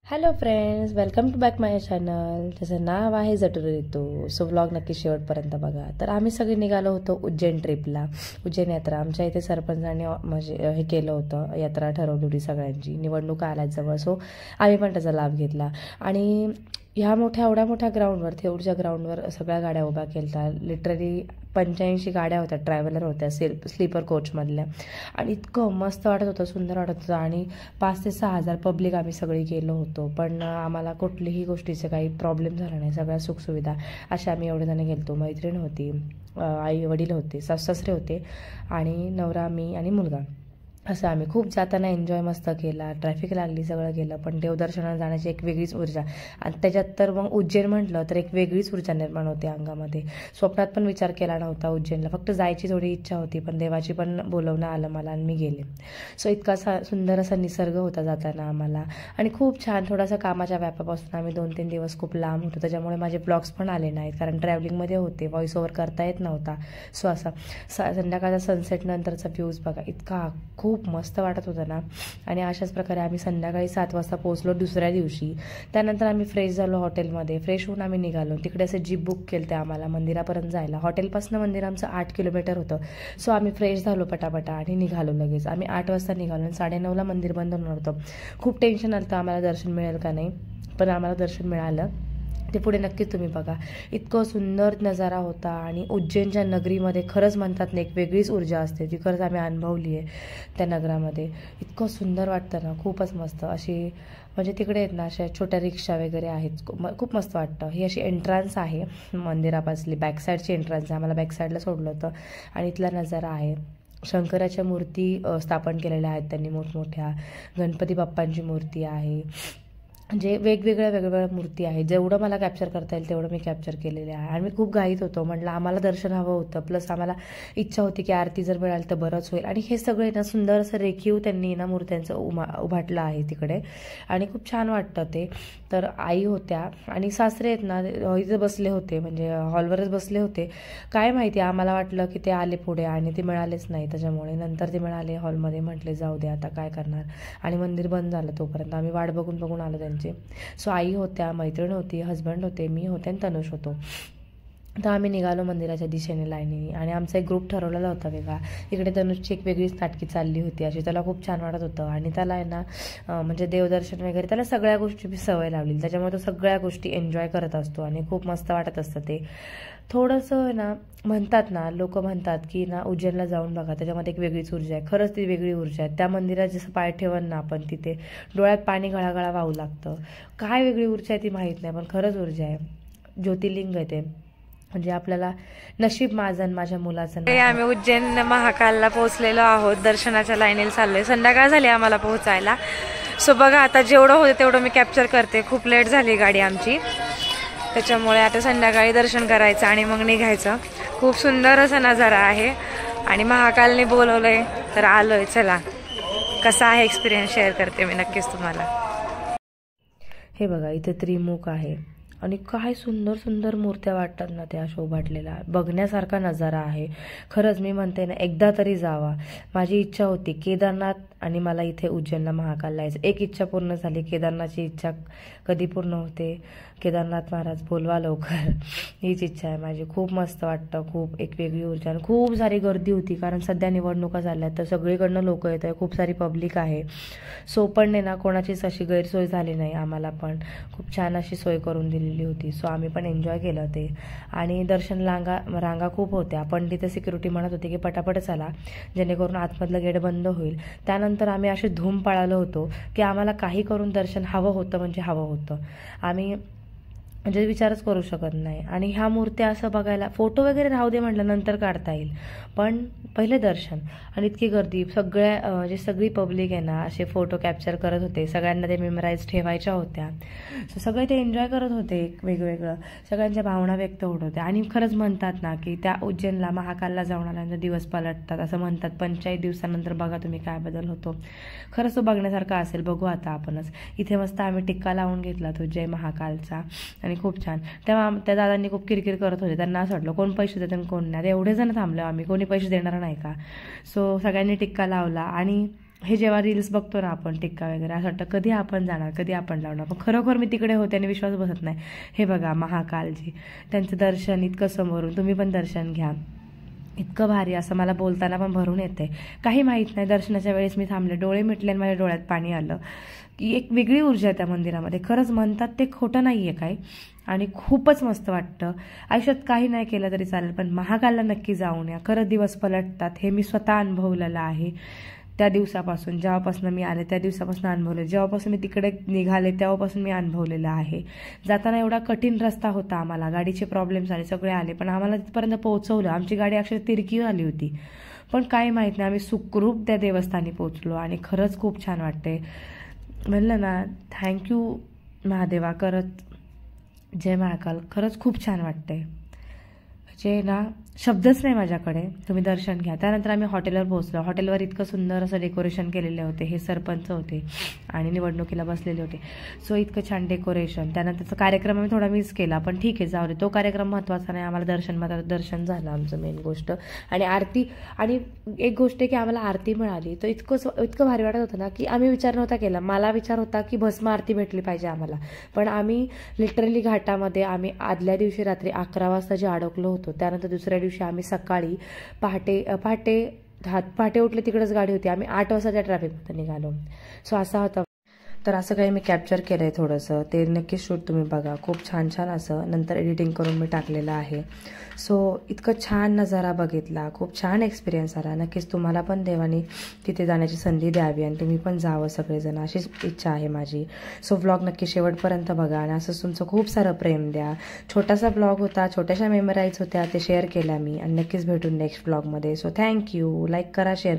Hello friends, welcome to back my channel. त्याचं नाव आहे जटूर ऋतू. सो व्लॉग नक्की शेवटपर्यंत बघा. तर आम्ही सगळे निघालो होतो उज्जैन ट्रिपला. उज्जैन यात्रा आमच्या इथे सरपंचांनी म्हणजे हे केलं होतं, यात्रा ठरवली होती सगळ्यांची. निवडणुका आल्यात जवळ, सो आम्ही पण त्याचा लाभ घेतला. आणि ह्या एवढ्या मोठ्या ग्राउंडवर, थेऊरच्या ग्राउंडवर सगळ्या गाड्या उभ्या केल्या. लिटरली 85 गाड्या होत्या, ट्रॅव्हलर होत्या, स्लीपर कोचमधल्या. आणि इतकं मस्त वाटत होतं, सुंदर वाटत होतं. आणि 5,000 ते 6,000 पब्लिक आम्ही सगळी गेलो होतो. पण आम्हाला कुठलीही गोष्टीचे काही प्रॉब्लेम झाला नाही. सगळ्या सुखसुविधा अशा आम्ही एवढे जण गेलो. मैत्रीण होती, आई वडील होते, सासरे होते आणि नवरा, मी आणि मुलगा. असं आम्ही खूप जाताना एन्जॉय मस्त केला. ट्रॅफिक लागली, सगळं केलं. पण देवदर्शनाला जाण्याची एक वेगळीच ऊर्जा. आणि त्याच्यात तर मग उज्जैन म्हटलं तर एक वेगळीच ऊर्जा निर्माण होते अंगामध्ये. स्वप्नात पण विचार केला नव्हता उज्जैनला. फक्त जायची थोडी इच्छा होती, पण देवाची पण बोलवणं आलं मला आणि मी गेले. सो इतका सुंदर असा निसर्ग होता जाताना आम्हाला. आणि खूप छान. थोडासा कामाच्या व्यापापासून आम्ही 2-3 दिवस खूप लांब होतो, त्याच्यामुळे माझे ब्लॉग्स पण आले नाहीत, कारण ट्रॅव्हलिंगमध्ये होते, व्हॉइस ओव्हर करता येत नव्हता. सो असा संध्याकाळचा सनसेट नंतरचा व्ह्यूज बघा, इतका खूप मस्त वाटत होतं ना. आणि अशाच प्रकारे आम्ही संध्याकाळी 7 वाजता पोहोचलो दुसऱ्या दिवशी. त्यानंतर आम्ही फ्रेश झालो हॉटेलमध्ये. फ्रेश होऊन आम्ही निघालो. तिकडे असं जीप बुक केलं ते आम्हाला मंदिरापर्यंत जायला. हॉटेलपासून मंदिर आमचं 8 किलोमीटर होतं. सो आम्ही फ्रेश झालो पटापटा आणि निघालो लगेच. आम्ही 8 वाजता निघालो आणि 9:30ला मंदिर बंद होणार होतं. खूप टेन्शन आलं होतं आम्हाला दर्शन मिळेल का नाही, पण आम्हाला दर्शन मिळालं. ते पुढे नक्कीच तुम्ही बघा. इतकं सुंदर नजारा होता. आणि उज्जैनच्या नगरीमध्ये खरंच म्हणतात ना, एक वेगळीच ऊर्जा असते, ती खरंच आम्ही अनुभवली आहे त्या नगरामध्ये. इतकं सुंदर वाटतं ना, खूपच मस्त. अशी म्हणजे तिकडे आहेत ना, अशा छोट्या रिक्षा वगैरे आहेत, खूप मस्त वाटतं. ही अशी एंट्रन्स आहे मंदिरापासली, बॅकसाईडची एंट्रन्स आहे. आम्हाला बॅकसाईडला सोडलं होतं. आणि इथला नजारा आहे. शंकराच्या मूर्ती स्थापन केलेल्या आहेत त्यांनी मोठमोठ्या. गणपती बाप्पांची मूर्ती आहे. म्हणजे वेगवेगळ्या मूर्ती आहेत. जेवढं मला कॅप्चर करता येईल तेवढं मी कॅप्चर केलेले आहे. आणि मी खूप घाईत होतो, म्हटलं आम्हाला दर्शन हवं होतं, प्लस आम्हाला इच्छा होती की आरती जर मिळाली तर बरंच होईल. आणि हे सगळे ना सुंदर असं रेखीव त्यांनी ना मूर्त्यांचं उभाटलं आहे तिकडे. आणि खूप छान वाटतं ते. तर आई होत्या आणि सासरे आहेत ना, इथे बसले होते, म्हणजे हॉलवरच बसले होते. काय माहिती, आम्हाला वाटलं की ते आले पुढे आणि ते मिळालेच नाही. त्याच्यामुळे नंतर ते मिळाले हॉलमध्ये. म्हटले जाऊ दे आता काय करणार. आणि मंदिर बंद झालं तोपर्यंत आम्ही वाट बघून आलो त्यांची. सो आई होत्या, मैत्रीण होती, हस्बंड होते, मी होते आणि तनुष होतो. तर आम्ही निघालो मंदिराच्या दिशेने लाईनीने. आणि आमचा एक ग्रुप ठरवलेला होता वेगळा. इकडे तनुषची एक वेगळीच नाटकी चालली होती अशी. त्याला खूप छान वाटत होतं. आणि त्याला आहे ना म्हणजे देवदर्शन वगैरे, त्याला सगळ्या गोष्टी सवय लावली, त्याच्यामुळे तो सगळ्या गोष्टी एन्जॉय करत असतो आणि खूप मस्त वाटत असतं ते. थोडंसं ना, म्हणतात ना, लोक म्हणतात की ना उज्जैनला जाऊन बघा, त्याच्यामध्ये एक वेगळीच ऊर्जा आहे. खरंच ती वेगळी ऊर्जा आहे. त्या मंदिरात जसं पाय ठेवन ना आपण, तिथे डोळ्यात पाणी गळागळा वाहू लागतं. काय वेगळी ऊर्जा आहे ती माहीत नाही, पण खरंच ऊर्जा आहे. ज्योतिर्लिंग आहे ते. म्हणजे आपल्याला नशीब माझं आणि माझ्या मुलाचं. आम्ही उज्जैन महाकालला पोहोचलेलो आहोत. दर्शनाच्या लाईनीला चाललोय. संध्याकाळ झाली आम्हाला पोहोचायला. सो बघा, आता जेवढं होतं तेवढं मी कॅप्चर करते. खूप लेट झाली गाडी आमची, त्याच्यामुळे आता संध्याकाळी दर्शन करायचं आणि मग निघायचं. खूप सुंदर असा नजारा आहे. आणि महाकालने बोलवलंय तर आलोय. चला, कसा आहे एक्सपिरियन्स शेअर करते मी नक्कीच तुम्हाला. हे बघा, इथे त्रिमुख आहे. आणि काय सुंदर सुंदर मूर्त्या वाटतात ना त्या शोभाटलेल्या. बघण्यासारखा नजारा आहे खरंच. मी म्हणते ना, एकदा तरी जावा. माझी इच्छा होती केदारनाथ आणि मला इथे उज्जैनला महाकालला यायचं. एक इच्छा पूर्ण झाली. केदारनाथची इच्छा कधी पूर्ण होते? केदारनाथ महाराज बोलवा लवकर, हीच इच्छा आहे माझी. खूप मस्त वाटतं, खूप एक वेगळी ऊर्जा. आणि खूप सारी गर्दी होती, कारण सध्या निवडणुका झाल्या तर सगळीकडनं लोक येत आहे, खूप सारी पब्लिक आहे. सो पण नाही ना, कोणाचीच अशी गैरसोय झाली नाही. आम्हाला पण खूप छान अशी सोय करून दिलेली होती. सो आम्ही पण एन्जॉय केलं ते. आणि दर्शन रांगा खूप होत्या, पण तिथे सिक्युरिटी म्हणत होती की पटापट चला, जेणेकरून आतमधलं गेट बंद होईल. त्यानंतर आम्ही असे धूम पळालो होतो की आम्हाला काही करून दर्शन हवं होतं, म्हणजे हवं होतं. आम्ही म्हणजे विचारच करू शकत नाही. आणि ह्या मूर्त्या असं बघायला, फोटो वगैरे राहू दे म्हटलं, नंतर काढता येईल, पण पहिले दर्शन. आणि इतकी गर्दी, म्हणजे सगळी पब्लिक आहे ना, असे फोटो कॅप्चर करत होते. सगळ्यांना ते मेमराईज ठेवायच्या होत्या. सो सगळे ते एन्जॉय करत होते. वेगवेगळं सगळ्यांच्या भावना व्यक्त होत होत्या. आणि खरंच म्हणतात ना की त्या उज्जैनला महाकालला जाऊन आल्यानंतर दिवस पलटतात असं म्हणतात. 45 दिवसानंतर बघा तुम्ही काय बदल होतो. खरंच तो बघण्यासारखा असेल. बघू आता आपणच. इथे मस्त आम्ही टिक्का लावून घेतला तो जय महाकालचा. आणि खूप छान. तेव्हा त्या दादांनी खूप किरकिर करत होते. त्यांना असं वाटलं कोण पैसे देतं कोण नाही. एवढे जण थांबलो आम्ही, कोणी पैसे देणार नाही का. सो सगळ्यांनी टिक्का लावला. आणि हे जेव्हा रील्स बघतो ना आपण टिक्का वगैरे असं वाटतं कधी आपण जाणार, कधी आपण लावणार, पण खरोखर मी तिकडे होते आणि विश्वास बसत नाही. हे बघा महाकालजी, त्यांचं दर्शन इतकं समोरून, तुम्ही पण दर्शन घ्या, इतकं भारी, असं मला बोलताना पण भरून येते. काही माहीत नाही, दर्शनाच्या वेळेस मी थांबले, डोळे मिटले आणि माझ्या डोळ्यात पाणी आलं की एक वेगळी ऊर्जा आहे त्या मंदिरामध्ये. खरंच म्हणतात ते खोटं नाही आहे काही, आणि खूपच मस्त वाटतं. आयुष्यात काही नाही केलं तरी चालेल, पण महाकालला नक्की जाऊन या. खरंच दिवस पलटतात, हे मी स्वतः अनुभवलेलं आहे. त्या दिवसापासून, जेव्हापासून मी आले त्या दिवसापासून अनुभवले, जेव्हापासून मी तिकडे निघाले तेव्हापासून मी अनुभवलेलं आहे. जाताना एवढा कठीण रस्ता होता, आम्हाला गाडीचे प्रॉब्लेम्स आले, सगळे आले, पण आम्हाला तिथपर्यंत पोहोचवलं. आमची गाडी अक्षरशः तिरकी आली होती, पण काही माहीत नाही, आम्ही सुखरूप त्या देवस्थानी पोहोचलो आणि खरंच खूप छान वाटते. म्हणलं ना, थँक्यू महादेवा, करत जय महाकाल. खरंच खूप छान वाटते, जे ना शब्दच नाही माझ्याकडे. तुम्ही दर्शन घ्या. त्यानंतर आम्ही हॉटेलवर पोहोचलो. हॉटेलवर इतकं सुंदर असं डेकोरेशन केलेले होते. हे सरपंच होते आणि निवडणुकीला बसलेले होते, सो इतकं छान डेकोरेशन. त्यानंतरचा कार्यक्रम आम्ही थोडा मिस केला, पण ठीक आहे, जाऊ दे, तो कार्यक्रम महत्त्वाचा नाही. आम्हाला दर्शन झालं आमचं, मेन गोष्ट. आणि आरती, आणि एक गोष्ट आहे की आम्हाला आरती मिळाली, तर इतकं भारी वाटत होतं ना की आम्ही विचार नव्हता केला. मला विचार होता की भस्म आरती भेटली पाहिजे आम्हाला, पण आम्ही लिटरली घाटामध्ये आम्ही आदल्या दिवशी रात्री 11 वाजता जे अडकलो होतो, त्यानंतर दुसऱ्या दिवशी आम्ही सकाळी पहाटे उठले, तिकडेच गाडी होती. आम्ही 8 वाजता त्या ट्रॅफिकमध्ये निघालो. सो असा होता. तर असं काही मी कॅप्चर केलं आहे थोडंसं, ते नक्की शूट तुम्ही बघा, खूप छान छान असं नंतर एडिटिंग करून मी टाकलेलं आहे. सो इतकं छान नजारा बघितला, खूप छान एक्सपिरियन्स आला. नक्कीच तुम्हाला पण देवाने तिथे जाण्याची संधी द्यावी आणि तुम्ही पण जावं सगळेजण, अशीच इच्छा आहे माझी. सो व्लॉग नक्की शेवटपर्यंत बघा आणि असंच तुमचं खूप सारं प्रेम द्या. छोटासा व्लॉग होता, छोट्याशा मेमराईज होत्या, ते शेअर केल्या मी, आणि नक्कीच भेटून नेक्स्ट व्लॉगमध्ये. So thank you. लाईक करा, शेअर